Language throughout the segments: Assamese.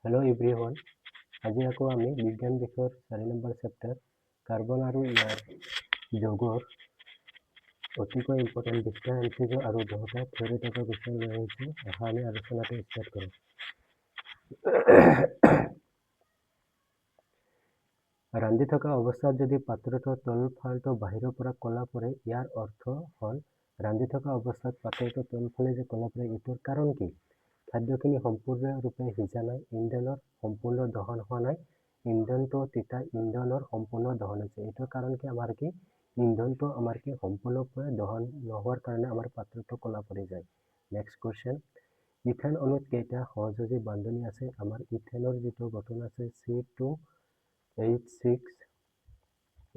হেল্ল' এভৰিৱান, আজি আকৌ আমি বিজ্ঞান বিষয়ৰ 4 নম্বৰ চেপ্টাৰ কাৰ্বন আৰু ইয়াৰ যৌগৰ অতিকৈ ইম্পৰ্টেণ্ট 20টা MCQ আৰু 10টা থিয়ৰিটিকেল কুৱেশ্যন লৈ আহিছোঁ। আমি আলোচনাটো ষ্টাৰ্ট কৰোঁ। ৰান্ধি থকা অৱস্থাত যদি পাত্ৰটোৰ তলফালটো বাহিৰৰ পৰা ক'লা পৰে, ইয়াৰ অৰ্থ হ'ল ৰান্ধি থকা অৱস্থাত পাত্ৰটোৰ তলফালে যে ক'লা পৰে, এইটোৰ কাৰণ কি? খাদ্যখিনি সম্পূৰ্ণৰূপে সিজা নাই, ইন্ধনৰ সম্পূৰ্ণ দহন হোৱা নাই, ইন্ধনটো তিতা ইন্ধনৰ সম্পূৰ্ণ দহন হৈছে। এইটোৰ কাৰণ কি আমাৰ কি ইন্ধনটো আমাৰ কি সম্পূৰ্ণৰূপে দহন নোহোৱাৰ কাৰণে আমাৰ পাত্ৰটো ক'লা পৰি যায়। নেক্সট কুৱেশ্যন, ইথেন অণুত কেইটা সহযোগী বান্ধনি আছে? আমাৰ ইথেনৰ যিটো গঠন আছে C2H6,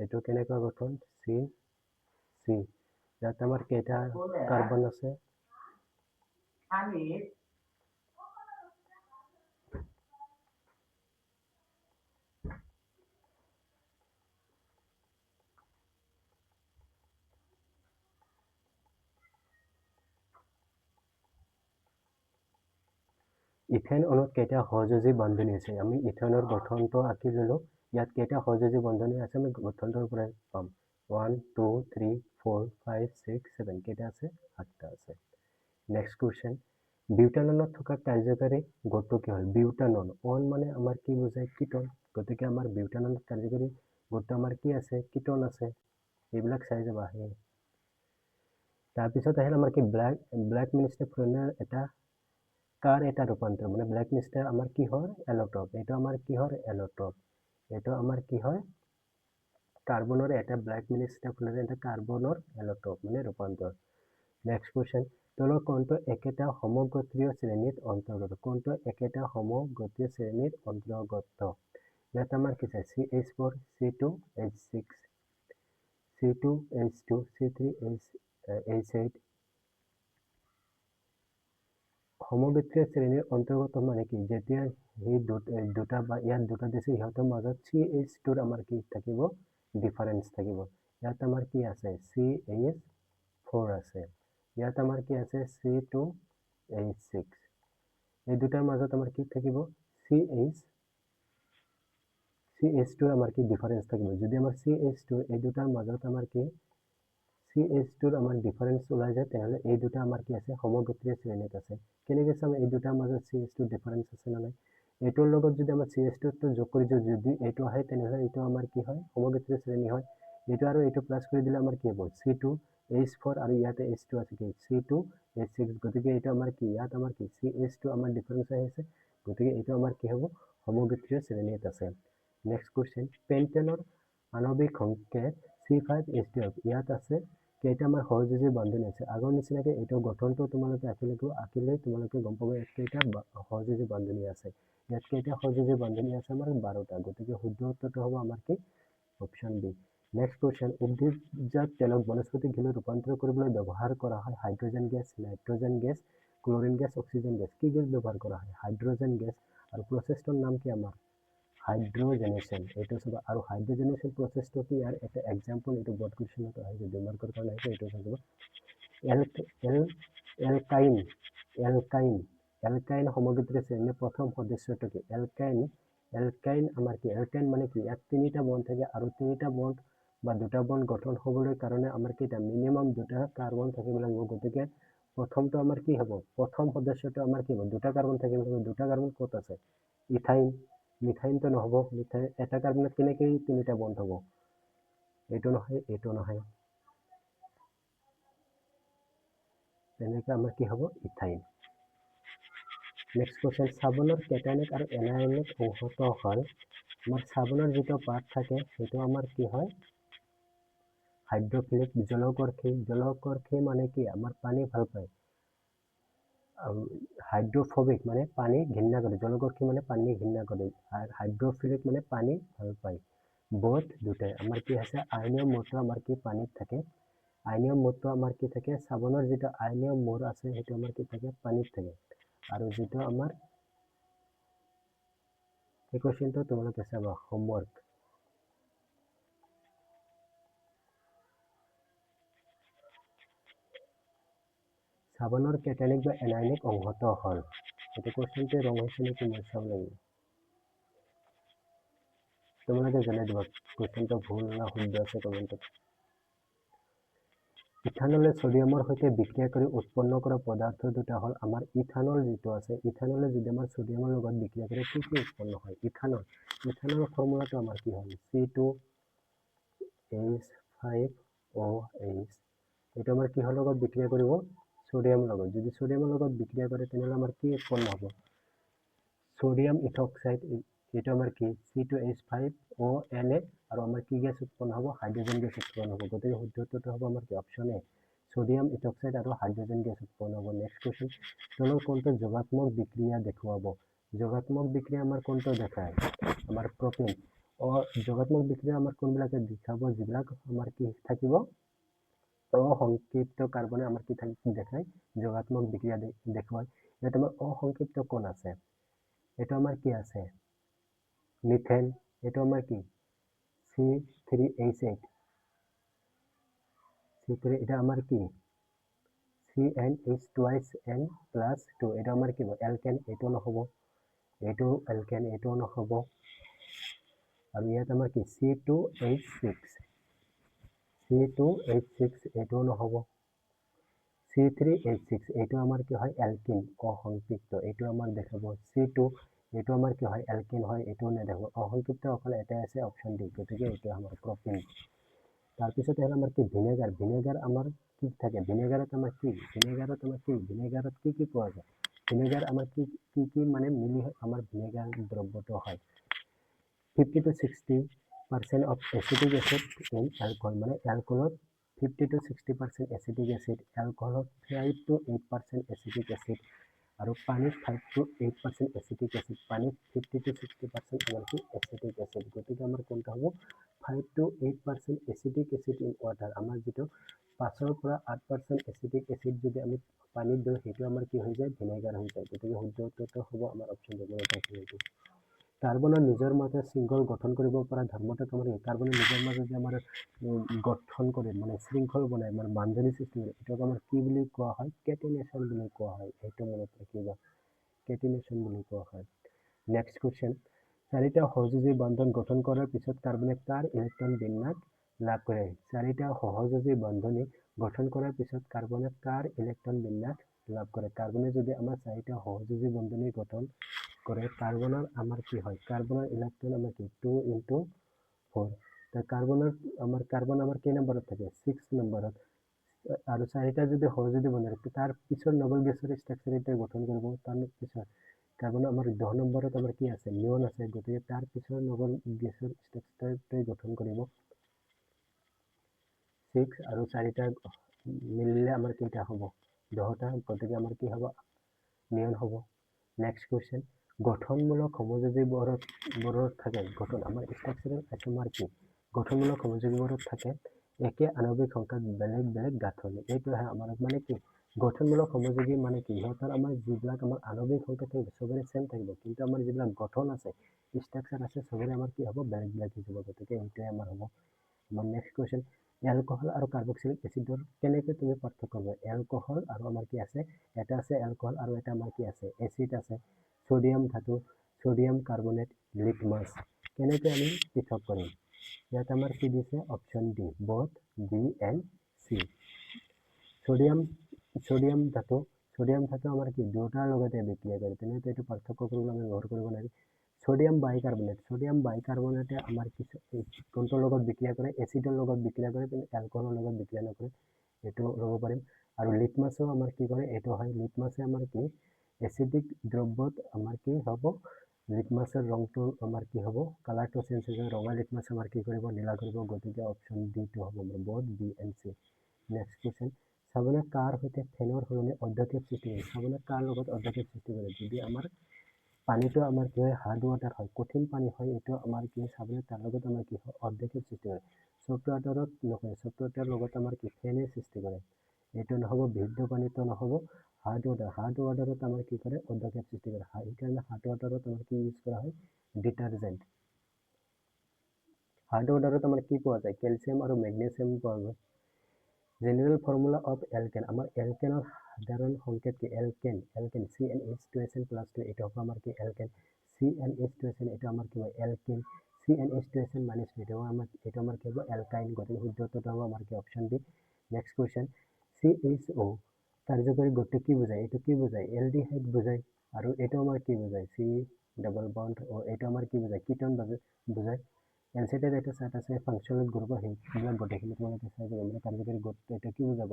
এইটো কেনেকুৱা গঠন C ইয়াত আমাৰ কেইটা কাৰ্বন আছে? ইথেন অণুত কেইটা সহযোগী বান্ধনি আছে? আমি ইথেনৰ গঠনটো আঁকি ল'লো। ইয়াত কেইটা সহযোগী বান্ধনি আছে আমি গঠনটোৰ পৰা পাম। 1 2 3 4 5 6 7 কেইটা আছে? 8টা আছে। নেক্সট কুৱেশ্যন, বিউটাননত থকা কাৰ্যকাৰী গোটটো কি হ'ল? বিউটানন, অন মানে আমাৰ কি বুজায়? কিটন। গতিকে আমাৰ বিউটাননত কাৰ্যকাৰী গোটটো আমাৰ কি আছে? কিটন আছে। এইবিলাক চাই যাবা। তাৰপিছত আহিল আমাৰ কি ব্লেক মিনিষ্টাৰ এটা কাৰ এটা ৰূপান্তৰ, মানে ব্লেক মিনিষ্টাৰ আমাৰ কি হয়? এল'ট্ৰপ। এইটো আমাৰ কি হয়? এল'ট্ৰপ। এইটো আমাৰ কি হয়? কাৰ্বনৰ এটা ব্লেক মিনিষ্টাৰ এটা কাৰ্বনৰ এল'ট্ৰপ মানে ৰূপান্তৰ। নেক্সট কুৱেশ্যন, তলৰ কোনটো একেটা সমগোত্ৰীয় শ্ৰেণীত অন্তৰ্গত? কোনটো একেটা সমগোত্ৰীয় শ্ৰেণীত অন্তৰ্গত? ইয়াত আমাৰ কি আছে? CH4, C2H6, C2H2, C3H8। সমগোত্ৰীয় শ্ৰেণীৰ অন্তৰ্গত মানে কি? যেতিয়া সেই দুটা বা ইয়াত দুটা দিছে, সিহঁতৰ মাজত CH2ৰ আমাৰ কি থাকিব? ডিফাৰেঞ্চ থাকিব। ইয়াত আমাৰ কি আছে? CH4 আছে। ইয়াত আমাৰ কি আছে? C2H6। এই দুটাৰ মাজত আমাৰ কি থাকিব? CH2 আমাৰ কি ডিফাৰেঞ্চ থাকিব। যদি আমাৰ CH2 এই দুটাৰ মাজত আমাৰ কি CH2ৰ আমাৰ ডিফাৰেঞ্চ ওলাই যায়, তেনেহ'লে এই দুটা আমাৰ কি আছে? সমগোত্ৰীয় শ্ৰেণীত আছে। কেনেকৈ চাম এই দুটাৰ মাজত CH2 ডিফাৰেঞ্চ আছে নে নাই? এইটোৰ লগত যদি আমাৰ CH2টো যোগ কৰি দিওঁ, যদি এইটো আহে তেনেহ'লে এইটো আমাৰ কি হয়? সমগোত্ৰীয় শ্ৰেণী হয়। এইটো আৰু এইটো প্লাছ কৰি দিলে আমাৰ কি হ'ব? C2H4 আৰু ইয়াতে H2 আছে কি? C2H6। গতিকে এইটো আমাৰ কি? ইয়াত আমাৰ কি? CH2 আমাৰ ডিফাৰেঞ্চ আহিছে। গতিকে এইটো আমাৰ কি হ'ব? সমগোত্ৰীয় শ্ৰেণীত আছে। নেক্সট কুৱেশ্যন, পেণ্টেনৰ আণৱিক সংকেত C5H12। ইয়াত আছে কেইটা আমাৰ সহযোগী বান্ধনি আছে? আগৰ নিচিনাকৈ এইটো গঠনটো তোমালোকে আঁকিলে তোমালোকে গম পাবা ইয়াত কেইটা সহযোগী বান্ধনি আছে। ইয়াত কেইটা সহযোগী বান্ধনি আছে? আমাৰ 12টা। গতিকে শুদ্ধ উত্তৰটো হ'ব আমাৰ কি? Option B. নেক্সট কুৱেশ্যন, উদ্ভিদজাত তেলক বনস্পতিক ঘিলৈ ৰূপান্তৰ কৰিবলৈ ব্যৱহাৰ কৰা হয় hydrogen gas, nitrogen gas, chlorine gas, oxygen gas. কি গেছ ব্যৱহাৰ কৰা হয়? Hydrogen gas. আৰু প্ৰচেছটোৰ নাম কি আমাৰ? হাইড্ৰজেনেশ্যন। এইটো চাবা। আৰু হাইড্ৰজেনেশ্যন প্ৰচেছটো কি? ইয়াৰ এটা এক্সাম্পল, এইটো বৰ্ড কুৱেশ্যনত আহিছে, 2 মাৰ্কৰ কাৰণে আহিছে, এইটো চাব। এলকাইন সমগোত্ৰীয় শ্ৰেণীৰ প্ৰথম সদস্যটো কি? এলকাইন আমাৰ কি? এলকাইন মানে কি? ইয়াত 3টা বন্ড থাকে আৰু 3টা বন্ড বা 2টা বন্ড গঠন হ'বলৈ কাৰণে আমাৰ কেইটা? মিনিমাম 2টা কাৰ্বন থাকিব লাগিব। গতিকে প্ৰথমটো আমাৰ কি হ'ব? প্ৰথম সদস্যটো আমাৰ কি হ'ব? 2টা কাৰ্বন থাকিব লাগিব। 2টা কাৰ্বন ক'ত আছে? ইথাইন। মিথাইনটো নহ'ব। এটা কাৰ্বনত কেনেকৈ 3টা বন্ড হ'ব? এইটো নহয়, এইটো নহয়। তেনেকৈ আমাৰ কি হ'ব? ইথাইন। নেক্সট কুৱেশ্যন, চাবোনৰ কেটায়নিক আৰু এনায়নিক অংশটো হ'ল আমাৰ চাবোনৰ যিটো পাত থাকে সেইটো আমাৰ কি হয়? হাইড্ৰফিলিক। জলকৰ্ষী মানে কি? আমাৰ পানী ভাল পায়। হাইড্ৰফোবিক মানে পানী ঘৃণা কৰে। জলকৰ্ষী মানে পানী ঘৃণা কৰে। হাইড্ৰফিলিক মানে পানী ভাল পায়। বোথ দুটাই। আমাৰ কি আছে? আয়নীয় মূৰটো আমাৰ কি পানীত থাকে। আয়নীয় মূৰটো আমাৰ কি থাকে? চাবোনৰ যিটো আয়নীয় মূৰ আছে সেইটো আমাৰ কি থাকে? পানীত থাকে। আৰু যিটো আমাৰ এই কুৱেশ্যনটো তোমালোকে চাবা, হোমৱৰ্ক। চাবোনৰ কেটায়নিক বা এনায়নিক অংশটো হ'ল, এইটো কুৱেশ্যনটো ৰং হৈছে নেকি মই চাব লাগিব। তোমালোকে জনাই দিবা কোৱেশ্চনটো ভুল না শুদ্ধ আছে কমেণ্টত। ইথানলে সোডিয়ামৰ সৈতে বিক্ৰিয়া কৰি উৎপন্ন কৰা পদাৰ্থ দুটা হ'ল আমাৰ ইথানল যিটো আছে, ইথানলে যদি আমাৰ সোডিয়ামৰ লগত বিক্ৰিয়া কৰে কি কি উৎপন্ন হয়? ইথানল, ইথানলৰ ফৰ্মুলাটো আমাৰ কি হ'ল? C2H5OH। এইটো আমাৰ কিহৰ লগত বিক্ৰিয়া কৰিব? সোডিয়ামৰ লগত। যদি সোডিয়ামৰ লগত বিক্ৰিয়া কৰে তেনেহ'লে আমাৰ কি উৎপন্ন হ'ব? সোডিয়াম ইথক্সাইড, এইটো আমাৰ কি C2H5ONA, আৰু আমাৰ কি গেছ উৎপন্ন হ'ব? হাইড্ৰোজেন গেছ উৎপন্ন হ'ব। গতিকে শুদ্ধটো হ'ব আমাৰ কি? অপশ্যন এ, সোডিয়াম ইথক্সাইড আৰু হাইড্ৰোজেন গেছ উৎপন্ন হ'ব। নেক্সট কুৱেশ্যন, তলৰ কোনটো যোগাত্মক বিক্ৰিয়া দেখুৱাব? যোগাত্মক বিক্ৰিয়া আমাৰ কোনটো দেখায়? আমাৰ প্ৰটিন। যোগাত্মক বিক্ৰিয়া আমাৰ কোনবিলাকে দেখাব? যিবিলাক আমাৰ কি থাকিব? অসংক্ষিপ্ত কাৰ্বনে আমাৰ কি দেখায়? যোগাত্মক বিক্ৰিয়া দেখুৱায়। ইয়াত আমাৰ অসংক্ষিপ্ত কোন আছে? এইটো আমাৰ কি আছে? মিথেন। এইটো আমাৰ কি? C3H8। এটা আমাৰ কি? CnH2n+2। এটা আমাৰ কি? এলকেন। এইটো নহ'ব। এইটো এলকেন, এইটোও নহ'ব। আৰু ইয়াত আমাৰ কি? C2H6, এইটোও নহ'ব। C3H6, এইটো আমাৰ কি হয়? এলকিন, অসংক্ষিপ্ত। এইটো আমাক দেখাব। C2, এইটো আমাৰ কি হয়? এলকিন হয়, এইটোও নেদেখাব। অসংক্ষিপ্ত অকল এটাই আছে, অপশ্যন ডি। গতিকে এইটো আমাৰ প্ৰটিন। তাৰপিছত আহিলে আমাৰ কি? ভিনেগাৰ। ভিনেগাৰ আমাৰ কি থাকে? ভিনেগাৰত আমাৰ কি? ভিনেগাৰত কি কি পোৱা যায়? ভিনেগাৰ আমাৰ কি মানে মিলি আমাৰ ভিনেগাৰ দ্ৰব্যটো হয়? 50 to 60% of acetic acid in alcohol, মানে এলকহলত 50 to 60% acetic acid, এলকহলত 5 to 8% acetic acid, আৰু পানীত 5 to 8% acetic acid, পানীত 50 to 60% আমাৰ কি? acetic acid। গতিকে আমাৰ কোনটা হ'ব? 5 to 8% acetic acid in water। আমাৰ যিটো 5 পৰা 8% acetic acid যদি আমি পানীত দিওঁ, সেইটো আমাৰ কি হৈ যায়? ভিনেগাৰ হৈ যায়। গতিকে শুদ্ধটো হ'ব আমাৰ অপশ্যন ডি। কাৰ্বনৰ নিজৰ মাজত শৃংখল গঠন কৰিব পৰা ধৰ্মটো আমাৰ কি? কাৰ্বনৰ নিজৰ মাজত যে আমাৰ গঠন কৰে, মানে শৃংখল বনাই, আমাৰ বান্ধনি সৃষ্টি কৰে, এইটোক আমাৰ কি বুলি কোৱা হয়? কেটিনেশ্যন বুলি কোৱা হয়। সেইটো মনত ৰাখিবা, কেটিনেশ্যন বুলি কোৱা হয়। নেক্সট কুৱেশ্যন, চাৰিটা সহযোজী বন্ধন গঠন কৰাৰ পিছত কাৰ্বনে কাৰ ইলেক্ট্ৰন বিন্যাস লাভ কৰে? চাৰিটা সহযোজী বন্ধনী গঠন কৰাৰ পিছত কাৰ্বনে কাৰ ইলেক্ট্ৰন বিন্যাস লাভ কৰে? কাৰ্বনে যদি আমাৰ চাৰিটা সহযোজী বন্ধনী গঠন কৰে, কাৰ্বনৰ আমাৰ কি হয়? কাৰ্বনৰ ইলেক্ট্ৰন আমাৰ কি? 2 into 4। কাৰ্বন আমাৰ কেই নম্বৰত থাকে? 6 নম্বৰত। আৰু চাৰিটা যদি সহযোজী বন্ধন, তাৰ পিছত নবল গেছৰ ষ্ট্ৰাকচাৰ এতিয়া গঠন কৰিব। তাৰ পিছত কাৰ্বন আমাৰ 10 নম্বৰত আমাৰ কি আছে? নিয়ন আছে। গতিকে তাৰ পিছত নবল গেছৰ ষ্ট্ৰাকচাৰটো গঠন কৰিব 6, আৰু চাৰিটা মিলিলে আমাৰ কেইটা হ'ব? 10টা। গতিকে আমাৰ কি হ'ব? নিয়ন হ'ব। নেক্সট কুৱেশ্যন, গঠনমূলক সমযোজীবোৰত থাকে গঠন, আমাৰ ষ্ট্ৰাকচাৰেল আইচোমাৰ কি? গঠনমূলক সমযোজীবোৰত থাকে একে আণৱিক সংখ্যাত বেলেগ বেলেগ গাঁথনি। এইটোহে আমাৰ মানে কি? গঠনমূলক সমযোজী মানে কি? সিহঁতৰ আমাৰ যিবিলাক আমাৰ আণৱিক সংখ্যা থাকিব চবৰে চেম থাকিব, কিন্তু আমাৰ যিবিলাক গঠন আছে, ষ্ট্ৰাকচাৰ আছে, চবৰে আমাৰ কি হ'ব? বেলেগ বেলেগ হৈ যাব। গতিকে এইটোৱে আমাৰ হ'ব। আমাৰ নেক্সট কুৱেশ্যন, এলকহল আৰু কাৰ্বক্সিলিক এচিডৰ কেনেকৈ তুমি পাৰ্থক্য কৰিবা? এলকহল আৰু আমাৰ কি আছে? এটা আছে এলকহল আৰু এটা আমাৰ কি আছে? এচিড আছে। সোডিয়াম ধাতু, সোডিয়াম কাৰ্বনেট, লিটমাছ। কেনেকৈ আমি পৃথক কৰিম? ইয়াত আমাৰ কি দিছে? Option D, both B and C। Sodium ধাতু আমাৰ কি? দুটাৰ লগতে বিক্ৰিয়া কৰে, তেনেহ'লে এইটো পাৰ্থক্য কৰিবলৈ আমি ব্যৱহাৰ কৰিব নোৱাৰি। সোডিয়াম বাইকাৰ্বনেটে আমাৰ কোনটোৰ লগত বিক্ৰিয়া কৰে? এচিডৰ লগত বিক্ৰিয়া কৰে, কিন্তু এলকহলৰ লগত বিক্ৰিয়া নকৰে। এইটো ল'ব পাৰিম। আৰু লিটমাছো আমাৰ কি কৰে? এইটো হয়, লিটমাছে আমাৰ কি? এচিডিক দ্ৰব্যত আমাৰ কি হ'ব? লিটমাছৰ ৰংটো আমাৰ কি হ'ব? কালাৰটো চেঞ্জ হৈ যাব। ৰঙা লিটমাছ আমাৰ কি কৰিব? নীলা কৰিব। গতিকে অপশ্যন ডিটো হ'ব আমাৰ both B and C। Next question, চাবোনে কাৰ সৈতে ফেনৰ সলনি অধ্যক্ষেপ সৃষ্টি কৰে? চাবোনে কাৰ লগত অধ্যক্ষেপ সৃষ্টি কৰে? যদি আমাৰ পানীটো আমাৰ কি হয়? হাৰ্ড ৱাটাৰ হয়, কঠিন পানী হয়, এইটো আমাৰ কি? চাবোনে তাৰ লগত আমাৰ কি হয়? অধ্যক্ষেপ সৃষ্টি কৰে। ছফ্ট ৱাটাৰত নকৰে, ছফ্ট ৱাটাৰৰ লগত আমাৰ কি? ফেনে সৃষ্টি কৰে। এইটো নহ'ব, বিশুদ্ধ পানীটো নহ'ব। হাৰ্ড ৱাটাৰত আমাৰ কি কৰে? অধ্যক্ষেপ সৃষ্টি কৰে। সেইকাৰণে হাৰ্ড ৱাটাৰত আমাৰ কি ইউজ কৰা হয়? ডিটাৰজেণ্ট। হাৰ্ড ৱাটাৰত আমাৰ কি পোৱা যায়? কেলছিয়াম আৰু মেগনেছিয়াম পোৱা যায়। জেনেৰেল ফৰ্মুলা অফ এলকেন, আমাৰ এলকেনৰ সাধাৰণ সংকেত কি? এলকেন CnH2n+2, এইটো হ'ব আমাৰ কি? এলকেন। CnH2n, এইটো আমাৰ কি হয়? এলকিন। CnH2SN minus এটা আমাৰ কি হবে অ্যালকাইন গতিকে শুদ্ধ উত্তৰটো হ'ব আমাৰ কি option D next question CHO কাৰ্যকৰী গোটটো কি বুজায় এইটো কি বুজায় এলডিহাইড বুজায় আৰু এইটো আমাৰ কি বুজায় C ডাবল বন্ড ও এইটো আমাৰ কি বুজায় কিটন বুজায় এনসিটিৰ এটা চাৰ্ট আছে ফাংচনেল গ্ৰুপ সেইবিলাক গোটেইখিনি তোমালোকে চাই যাব মানে কাৰ্যকৰী গোটটো এটা কি বুজাব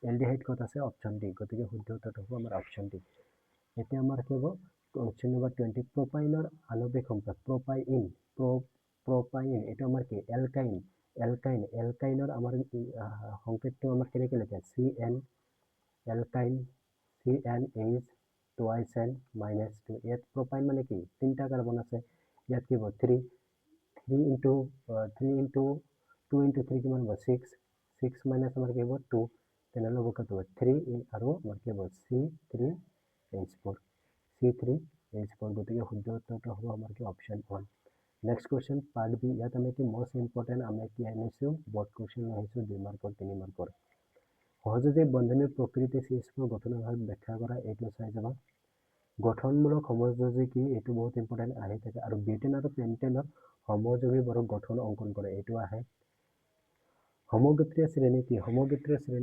এলডিহাইড ক'ত আছে অপশন ডি গতিকে শুদ্ধ উত্তৰটো হ'ব আমাৰ অপশন ডি এতিয়া আমাৰ কি হ'ব কোৱেশ্চন নম্বৰ 20 প্ৰপাইনৰ আণৱিক সম্পদ প্ৰপাইন এটা আমাৰ কি এলকাইনৰ আমাৰ সংকেতটো আমাৰ কেনেকৈ লিখে CN alkyne CnH twice n minus 2 ইয়াত প্ৰপাইন মানে কি তিনিটা কাৰ্বন আছে ইয়াত কি হ'ব 3 into 2 into 3 কিমান হ'ব 6 minus আমাৰ কি হ'ব 2 তেনেহ'লে হ'ব কত 3 আৰু আমাৰ কি হ'ব C3H4 গতিকে শুদ্ধ উত্তৰটো হ'ব আমাৰ কি option 1 next question part B ইয়াত আমি কি মোষ্ট ইম্পৰ্টেণ্ট আমি কি আনিছোঁ বৰ্ড কুৱেশ্চন আহিছোঁ 2 মাৰ্কৰ 3 মাৰ্কৰ সহযোগী বন্ধনীৰ প্ৰকৃতি CH4 গঠনৰ ভাগ ব্যাখ্যা কৰা এইটো চাই যাবা গঠনমূলক সমযোজী কি এইটো বহুত ইম্পৰ্টেণ্ট আহি থাকে আৰু বিউটেন আৰু পেণ্টেনৰ সমযোজী বৰক গঠন অংকন কৰে এইটো আহে সমগোত্ৰীয় শ্ৰেণী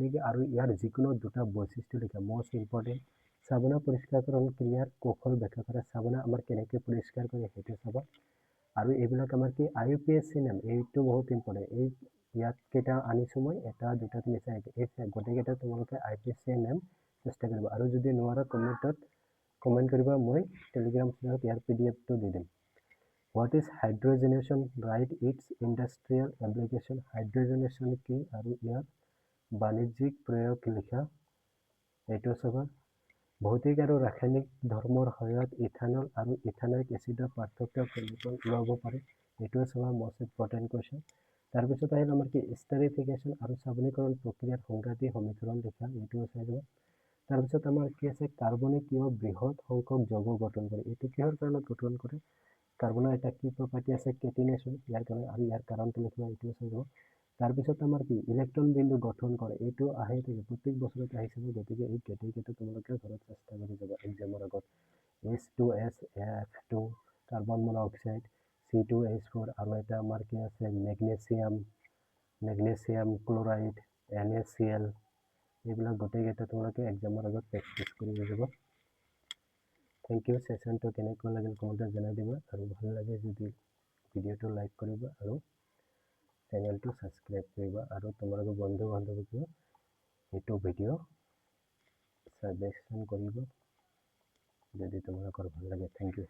কি আৰু ইয়াৰ যিকোনো দুটা বৈশিষ্ট্য লিখা মোষ্ট ইম্পৰ্টেণ্ট চাবনা পৰিষ্কাৰকৰণ ক্ৰিয়াৰ কৌশল ব্যাখ্যা কৰা চাবনা আমাৰ কেনেকৈ পৰিষ্কাৰ কৰে সেইটো চাবা আৰু এইবিলাক আমাৰ কি IUPAC নাম এইটো বহুত ইম্পৰ্টেণ্ট এই ইয়াত কেইটা আনিছোঁ মই এটা দুটা তিনি চাৰি এই গোটেইকেইটা তোমালোকে IUPAC নাম চেষ্টা কৰিবা আৰু যদি নোৱাৰা কমেণ্ট কৰিবা মই টেলিগ্ৰাম চেনেলত ইয়াৰ PDFটো দি দিম What is hydrogenation? Write its industrial application. Hydrogenation কি আৰু ইয়াৰ বাণিজ্যিক প্ৰয়োগ লিখা এইটো চাবা ভৌতিক আৰু ৰাসায়নিক ধৰ্মৰ সহায়ত ইথানল আৰু ইথানিক এচিডৰ পাৰ্থক্য কেনেকৈ ওলাব পাৰে এইটো চাবা most important question তাৰপিছত আহিল আমাৰ কি স্টেৰিফিকেশ্যন আৰু চাবনীকৰণ প্ৰক্ৰিয়াৰ সংঘাতী সমীকৰণ লিখা এইটো চাই যাবা তাৰপিছত আমাৰ কি আছে কাৰ্বনে কিয় বৃহৎ সংখ্যক যৌগ গঠন কৰে এইটো কিহৰ কাৰণত গঠন কৰে কাৰ্বনৰ এটা কি প্ৰপাৰ্টি আছে কেটিনেশ্যন ইয়াৰ কাৰণে আৰু ইয়াৰ কাৰণটো লিখিবা এইটো চাই যাব তাৰপিছত আমাৰ কি ইলেক্ট্ৰন বিন্দু গঠন কৰে এইটো আহি থাকে প্ৰত্যেক বছৰত আহিছে গতিকে এই কেটেগৰীটো তোমালোকে ঘৰত চেষ্টা কৰি যাবা এক্সামৰ আগত H2SF2 কাৰ্বন মনোক্সাইড C2H4 আৰু এটা আমাৰ কি আছে মেগনেছিয়াম ক্লৰাইড NaCl এইবিলাক গোটেইকেইটা তোমালোকে এক্সামৰ আগত প্ৰেক্টিছ কৰি যাবা Thank you সেশনটো কেনেকুৱা লাগিল কমেণ্টত জনাই দিবা আৰু ভাল লাগে যদি ভিডিঅ'টো লাইক কৰিবা আৰু চেনেলটো সাবস্ক্ৰাইব কৰিবা আৰু তোমালোকৰ বন্ধু বান্ধৱীকো এইটো ভিডিঅ' সাজেশন কৰিবা যদি তোমালোকৰ ভাল লাগে Thank you